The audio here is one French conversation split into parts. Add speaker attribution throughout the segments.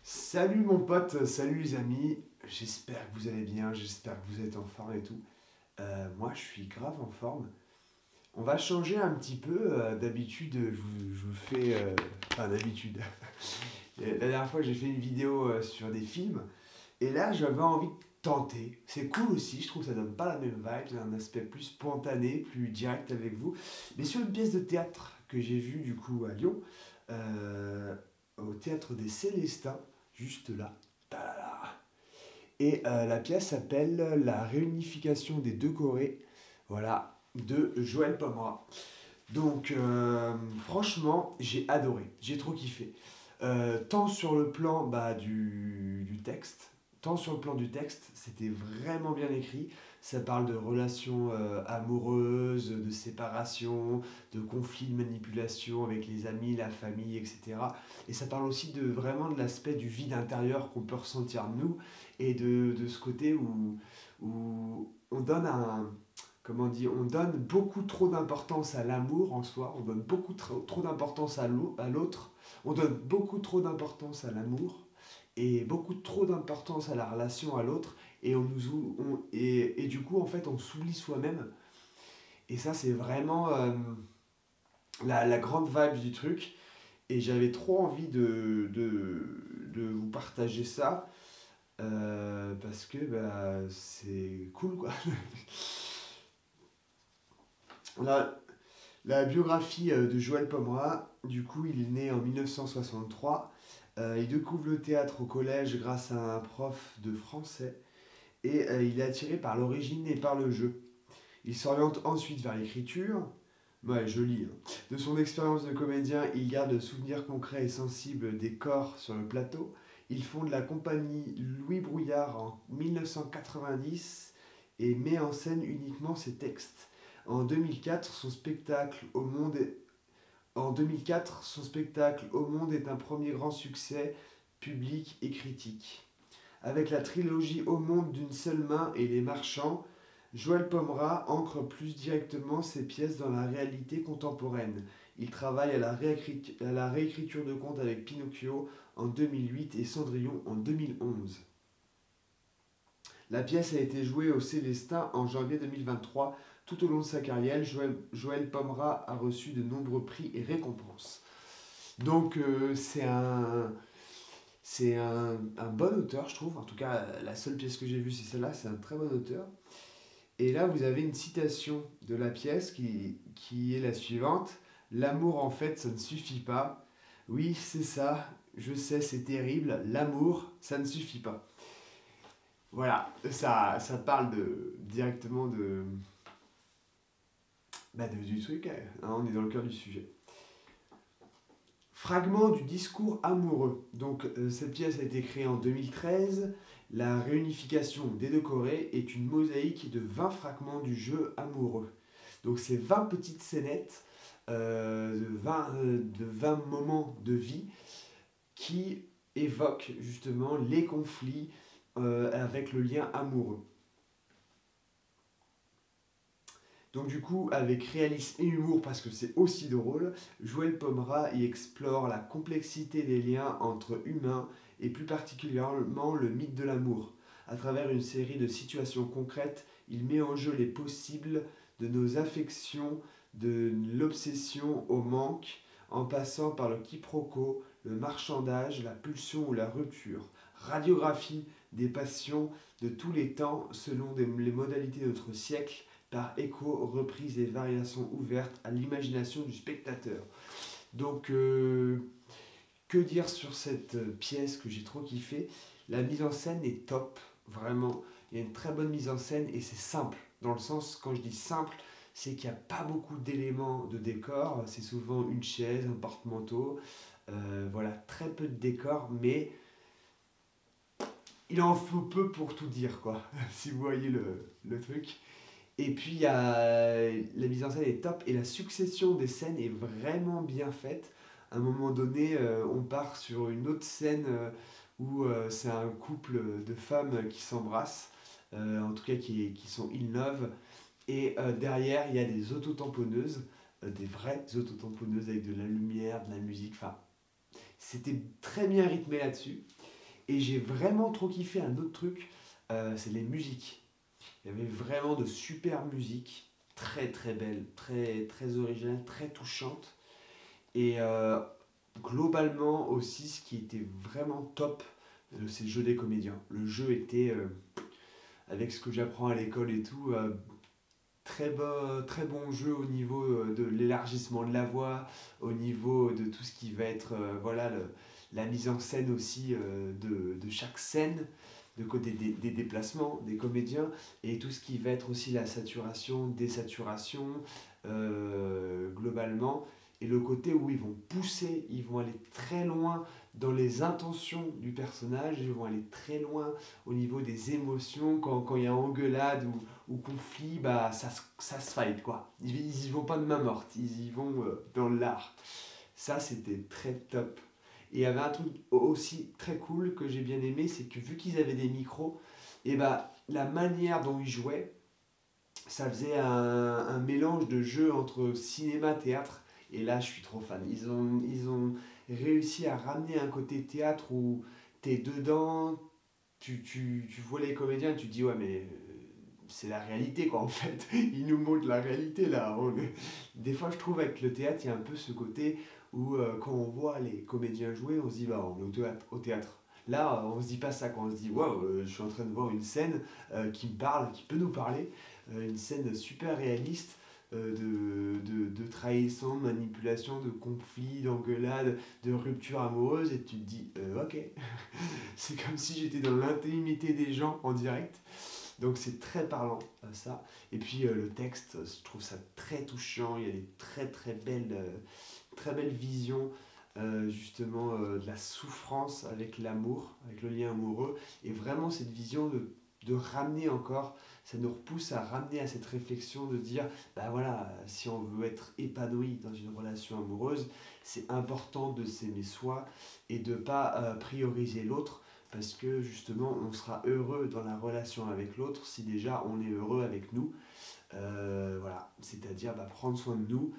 Speaker 1: Salut mon pote, salut les amis, j'espère que vous allez bien, j'espère que vous êtes en forme et tout. Moi je suis grave en forme. On va changer un petit peu, d'habitude je vous fais... enfin d'habitude, la dernière fois j'ai fait une vidéo sur des films, et là j'avais envie de tenter. C'est cool aussi, je trouve que ça donne pas la même vibe, c'est un aspect plus spontané, plus direct avec vous. Mais sur une pièce de théâtre que j'ai vue du coup à Lyon, euh, au théâtre des Célestins, juste là. Et la pièce s'appelle La réunification des deux Corées, voilà, de Joël Pomera. Donc, franchement, j'ai adoré, j'ai trop kiffé. Tant sur le plan du texte, tant sur le plan du texte, c'était vraiment bien écrit. Ça parle de relations amoureuses, de séparation, de conflits, de manipulation avec les amis, la famille, etc. Et ça parle aussi de vraiment de l'aspect du vide intérieur qu'on peut ressentir nous et de ce côté où on donne comment dire, on donne beaucoup trop d'importance à l'amour en soi, on donne beaucoup trop d'importance à l'autre, on donne beaucoup trop d'importance à l'amour et beaucoup trop d'importance à la relation à l'autre et et du coup en fait on s'oublie soi-même et ça c'est vraiment la grande vibe du truc et j'avais trop envie de vous partager ça parce que c'est cool quoi. La, La biographie de Joël Pomera, du coup, il est né en 1963. Il découvre le théâtre au collège grâce à un prof de français et il est attiré par l'origine et par le jeu. Il s'oriente ensuite vers l'écriture. Ouais, je lis. De son expérience de comédien, il garde le souvenir concret et sensible des corps sur le plateau. Il fonde la compagnie Louis Brouillard en 1990 et met en scène uniquement ses textes. En 2004, son spectacle Au monde est... En 2004, son spectacle Au monde est un premier grand succès public et critique. Avec la trilogie Au monde d'une seule main et Les Marchands, Joël Pomera ancre plus directement ses pièces dans la réalité contemporaine. Il travaille à la réécriture de contes avec Pinocchio en 2008 et Cendrillon en 2011. La pièce a été jouée au Célestin en janvier 2023. Tout au long de sa carrière, Joël Pomera a reçu de nombreux prix et récompenses. Donc c'est un bon auteur, je trouve. En tout cas, la seule pièce que j'ai vue, c'est celle-là. C'est un très bon auteur. Et là, vous avez une citation de la pièce qui est la suivante. L'amour, en fait, ça ne suffit pas. Oui, c'est ça. Je sais, c'est terrible. L'amour, ça ne suffit pas. Voilà, ça parle directement du truc. Hein, on est dans le cœur du sujet. Fragment du discours amoureux. Donc, cette pièce a été créée en 2013. La réunification des deux Corées est une mosaïque de 20 fragments du jeu amoureux. Donc, c'est 20 petites scénettes de 20 moments de vie qui évoquent justement les conflits avec le lien amoureux. Donc du coup, avec réalisme et humour, parce que c'est aussi drôle, Joël Pomera y explore la complexité des liens entre humains et plus particulièrement le mythe de l'amour. À travers une série de situations concrètes, il met en jeu les possibles de nos affections, de l'obsession au manque, en passant par le quiproquo, le marchandage, la pulsion ou la rupture. Radiographie des passions de tous les temps selon les modalités de notre siècle par écho, reprise et variations ouvertes à l'imagination du spectateur. Donc, que dire sur cette pièce que j'ai trop kiffé. La mise en scène est top, vraiment. Il y a une très bonne mise en scène et c'est simple. Dans le sens, quand je dis simple, c'est qu'il n'y a pas beaucoup d'éléments de décor. C'est souvent une chaise, un porte-manteau. Voilà, très peu de décor, mais il en faut peu pour tout dire, quoi. Si vous voyez le truc. Et puis la mise en scène est top et la succession des scènes est vraiment bien faite. À un moment donné, on part sur une autre scène où c'est un couple de femmes qui s'embrassent, en tout cas qui sont in love. Et derrière, il y a des autotamponneuses, des vraies autotamponneuses avec de la lumière, de la musique. Enfin, C'était très bien rythmé là-dessus. Et j'ai vraiment trop kiffé un autre truc, c'est les musiques. Il y avait vraiment de super musiques, très très belles, très, très originales, très touchantes. Et globalement aussi, ce qui était vraiment top, c'est le jeu des comédiens. Le jeu était, avec ce que j'apprends à l'école et tout, très bon jeu au niveau de l'élargissement de la voix, au niveau de tout ce qui va être voilà, la mise en scène aussi de chaque scène, de côté des déplacements des comédiens, et tout ce qui va être aussi la saturation, désaturation, globalement, et le côté où ils vont pousser, ils vont aller très loin dans les intentions du personnage, ils vont aller très loin au niveau des émotions, quand il y a engueulade ou conflit, bah, ça se fight, quoi. Ils y vont pas de main morte, ils y vont dans l'art. Ça, c'était très top. Et il y avait un truc aussi très cool que j'ai bien aimé, c'est que vu qu'ils avaient des micros, et bah, la manière dont ils jouaient, ça faisait un mélange de jeu entre cinéma, théâtre. Et là, je suis trop fan. Ils ont réussi à ramener un côté théâtre où t'es dedans, tu vois les comédiens, tu te dis, ouais, mais c'est la réalité, quoi, en fait. Ils nous montrent la réalité, là. Des fois, je trouve, avec le théâtre, il y a un peu ce côté où, quand on voit les comédiens jouer, on se dit, bah, on est au théâtre. Là, on se dit pas ça, quand on se dit, waouh, je suis en train de voir une scène qui me parle, qui peut nous parler, une scène super réaliste. De trahison, de manipulation, de conflit, d'engueulade, de rupture amoureuse, et tu te dis, ok, c'est comme si j'étais dans l'intimité des gens en direct. Donc c'est très parlant, ça. Et puis le texte, je trouve ça très touchant. Il y a des très belles visions, justement, de la souffrance avec l'amour, avec le lien amoureux. Et vraiment cette vision de ramener encore, ça nous repousse à ramener à cette réflexion de dire, bah voilà, si on veut être épanoui dans une relation amoureuse, c'est important de s'aimer soi et de ne pas prioriser l'autre, parce que justement on sera heureux dans la relation avec l'autre si déjà on est heureux avec nous. Voilà, c'est-à-dire bah, prendre soin de nous,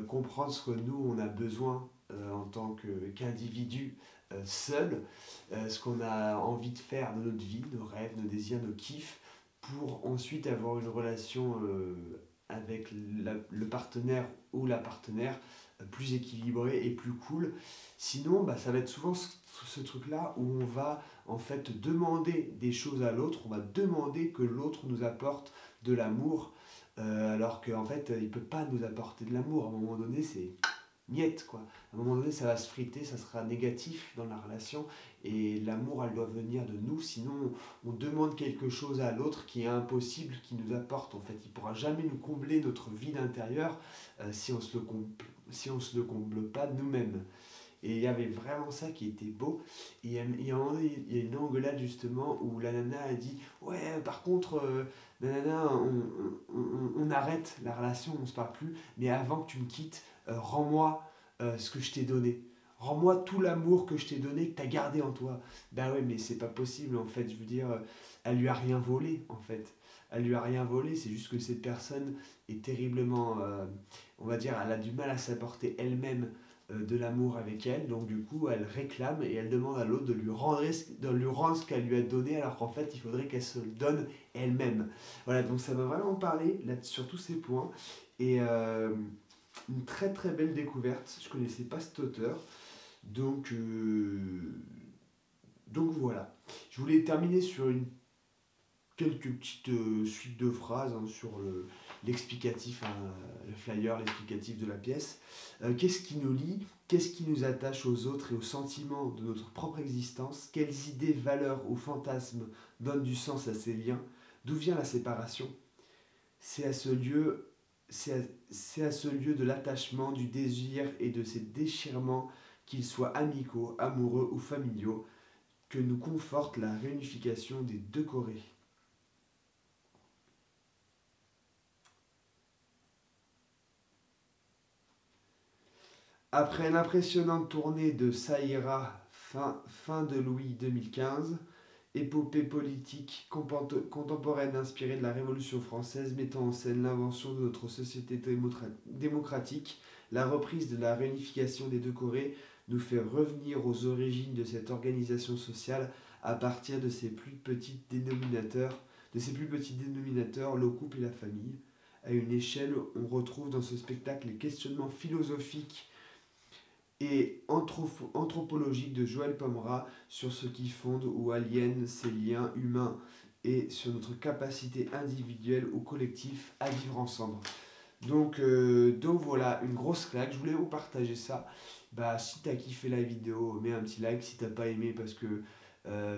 Speaker 1: comprendre ce que nous on a besoin en tant qu'individu seul, ce qu'on a envie de faire dans notre vie, nos rêves, nos désirs, nos kiffs, pour ensuite avoir une relation avec le partenaire ou la partenaire plus équilibrée et plus cool. Sinon, bah, ça va être souvent ce truc-là où on va en fait demander des choses à l'autre, on va demander que l'autre nous apporte de l'amour, alors qu'en fait, il ne peut pas nous apporter de l'amour. À un moment donné, c'est niette, quoi. À un moment donné, ça va se friter, ça sera négatif dans la relation, et l'amour, elle doit venir de nous, sinon on demande quelque chose à l'autre qui est impossible, qui nous apporte, en fait. Il ne pourra jamais nous combler notre vide intérieur si on se le comble pas nous-mêmes. Et il y avait vraiment ça qui était beau. Et il y a une engueulade justement où la nana a dit, ouais, par contre, nanana, on arrête la relation, on se parle plus, mais avant que tu me quittes, rends-moi ce que je t'ai donné. Rends-moi tout l'amour que je t'ai donné, que tu as gardé en toi. Ben ouais, mais c'est pas possible en fait. Je veux dire, elle lui a rien volé en fait. Elle lui a rien volé, c'est juste que cette personne est terriblement, on va dire, elle a du mal à s'apporter elle-même de l'amour avec elle, donc du coup elle réclame et elle demande à l'autre de lui rendre ce qu'elle lui a donné, alors qu'en fait il faudrait qu'elle se le donne elle-même. Voilà, donc ça m'a vraiment parlé là, sur tous ces points, et une très très belle découverte. Je connaissais pas cet auteur, donc, donc voilà. Je voulais terminer sur quelques petites suites de phrases sur l'explicatif, hein, le flyer, l'explicatif de la pièce. Qu'est-ce qui nous lie? Qu'est-ce qui nous attache aux autres et aux sentiments de notre propre existence? Quelles idées, valeurs ou fantasmes donnent du sens à ces liens? D'où vient la séparation? C'est à ce lieu, c'est à ce lieu de l'attachement, du désir et de ces déchirements, qu'ils soient amicaux, amoureux ou familiaux, que nous conforte la réunification des deux Corées. Après l'impressionnante tournée de Ça ira, fin de Louis 2015, épopée politique contemporaine inspirée de la Révolution française, mettant en scène l'invention de notre société démocratique, la reprise de la réunification des deux Corées nous fait revenir aux origines de cette organisation sociale à partir de ses plus petits dénominateurs, le couple et la famille. À une échelle, on retrouve dans ce spectacle les questionnements philosophiques et anthropologiques de Joël Pomera sur ce qui fonde ou aliène ces liens humains et sur notre capacité individuelle ou collective à vivre ensemble. Donc voilà, une grosse claque, je voulais vous partager ça. Bah, si t'as kiffé la vidéo, mets un petit like. Si t'as pas aimé parce que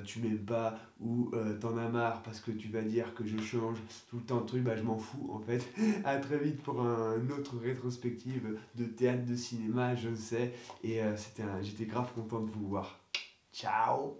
Speaker 1: tu m'aimes pas ou t'en as marre parce que tu vas dire que je change tout le temps de truc, bah je m'en fous en fait. À très vite pour un autre rétrospective de théâtre, de cinéma, je ne sais. Et j'étais grave content de vous voir. Ciao.